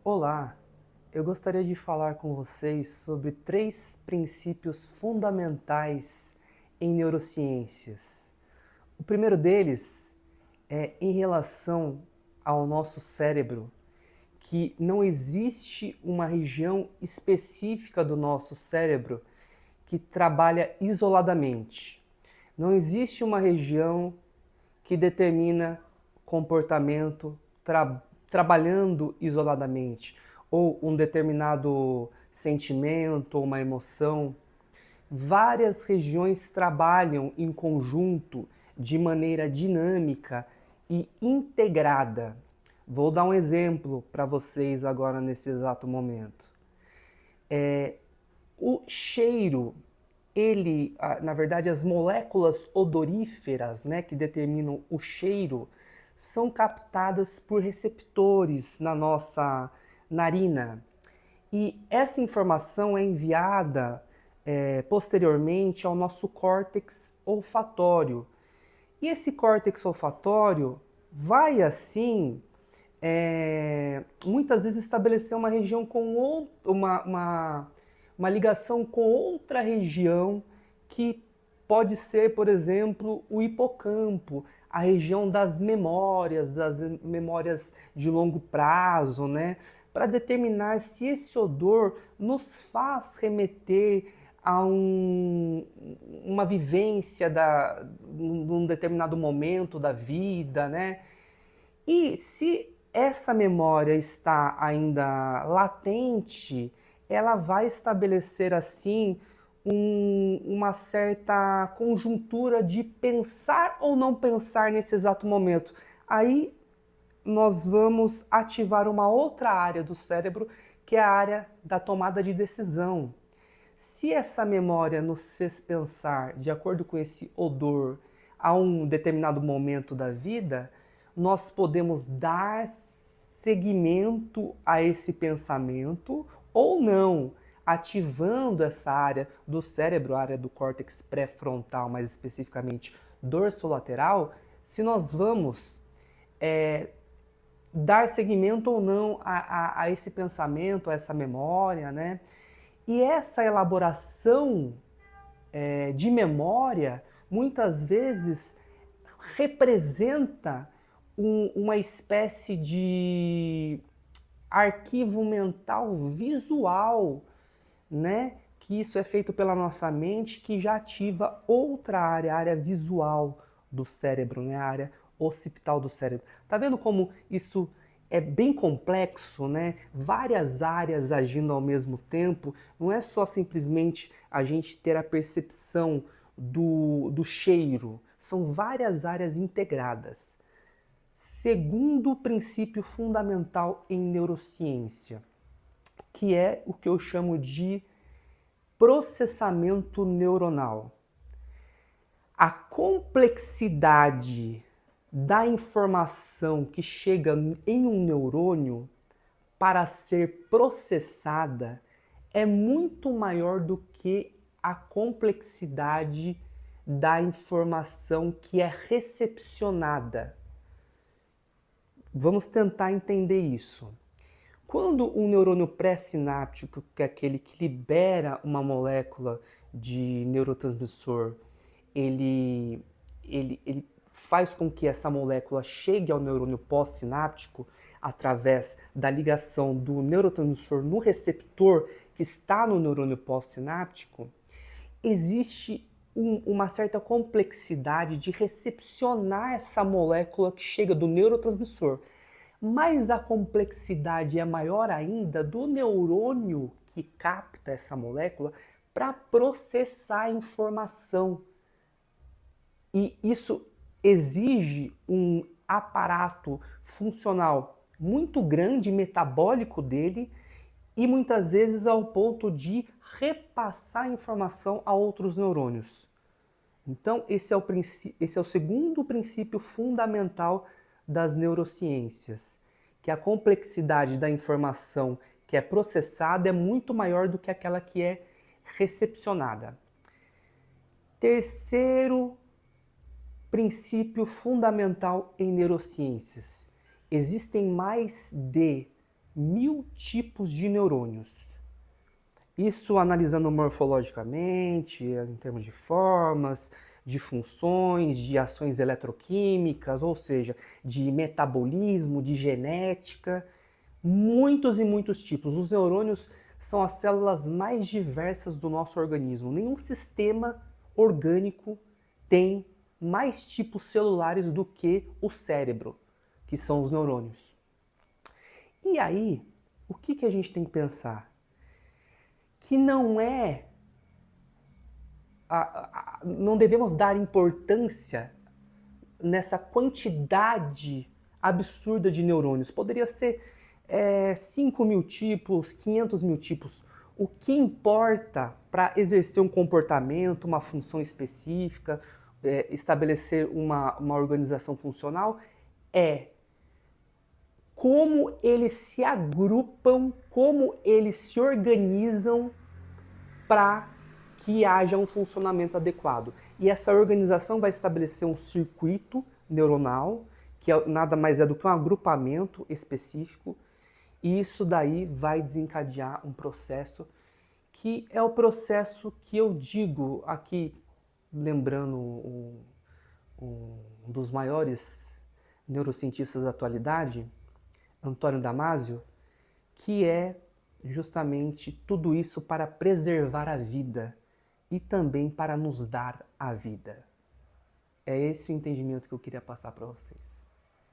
Olá, eu gostaria de falar com vocês sobre três princípios fundamentais em neurociências. O primeiro deles é em relação ao nosso cérebro, que não existe uma região específica do nosso cérebro que trabalha isoladamente. Não existe uma região que determina comportamento trabalhando isoladamente, ou um determinado sentimento ou uma emoção. Várias regiões trabalham em conjunto de maneira dinâmica e integrada. Vou dar um exemplo para vocês agora nesse exato momento. O cheiro, na verdade, as moléculas odoríferas, né, que determinam o cheiro, são captadas por receptores na nossa narina. E essa informação é enviada posteriormente ao nosso córtex olfatório. E esse córtex olfatório vai assim muitas vezes estabelecer uma região com uma ligação com outra região que pode ser, por exemplo, o hipocampo, a região das memórias de longo prazo, né? Para determinar se esse odor nos faz remeter a uma vivência num determinado momento da vida, né? E se essa memória está ainda latente, ela vai estabelecer assim uma certa conjuntura de pensar ou não pensar nesse exato momento. Aí nós vamos ativar uma outra área do cérebro, que é a área da tomada de decisão. Se essa memória nos fez pensar de acordo com esse odor a um determinado momento da vida, nós podemos dar seguimento a esse pensamento ou não, ativando essa área do cérebro, a área do córtex pré-frontal, mais especificamente dorsolateral, se nós vamos dar seguimento ou não a esse pensamento, a essa memória, né? E essa elaboração de memória, muitas vezes, representa uma espécie de arquivo mental visual, né? Que isso é feito pela nossa mente, que já ativa outra área, a área visual do cérebro, né? A área occipital do cérebro. Tá vendo como isso é bem complexo, né? Várias áreas agindo ao mesmo tempo. Não é só simplesmente a gente ter a percepção do cheiro. São várias áreas integradas. Segundo princípio fundamental em neurociência, que é o que eu chamo de processamento neuronal. A complexidade da informação que chega em um neurônio para ser processada é muito maior do que a complexidade da informação que é recepcionada. Vamos tentar entender isso. Quando um neurônio pré-sináptico, que é aquele que libera uma molécula de neurotransmissor, ele faz com que essa molécula chegue ao neurônio pós-sináptico através da ligação do neurotransmissor no receptor que está no neurônio pós-sináptico, existe uma certa complexidade de recepcionar essa molécula que chega do neurotransmissor. Mas a complexidade é maior ainda do neurônio que capta essa molécula para processar a informação. E isso exige um aparato funcional muito grande, metabólico dele, e muitas vezes ao ponto de repassar a informação a outros neurônios. Então, esse é o segundo princípio fundamental das neurociências, que a complexidade da informação que é processada é muito maior do que aquela que é recepcionada. Terceiro princípio fundamental em neurociências. Existem mais de 1000 tipos de neurônios. Isso analisando morfologicamente, em termos de formas, de funções, de ações eletroquímicas, ou seja, de metabolismo, de genética, muitos e muitos tipos. Os neurônios são as células mais diversas do nosso organismo. Nenhum sistema orgânico tem mais tipos celulares do que o cérebro, que são os neurônios. E aí, o que a gente tem que pensar? Que não devemos dar importância nessa quantidade absurda de neurônios. Poderia ser 5.000 tipos, 500.000 tipos. O que importa para exercer um comportamento, uma função específica, estabelecer uma organização funcional é como eles se agrupam, como eles se organizam para que haja um funcionamento adequado. E essa organização vai estabelecer um circuito neuronal, que nada mais é do que um agrupamento específico, e isso daí vai desencadear um processo que é o processo que eu digo aqui, lembrando um dos maiores neurocientistas da atualidade, Antônio Damasio, que é justamente tudo isso para preservar a vida e também para nos dar a vida. É esse o entendimento que eu queria passar para vocês.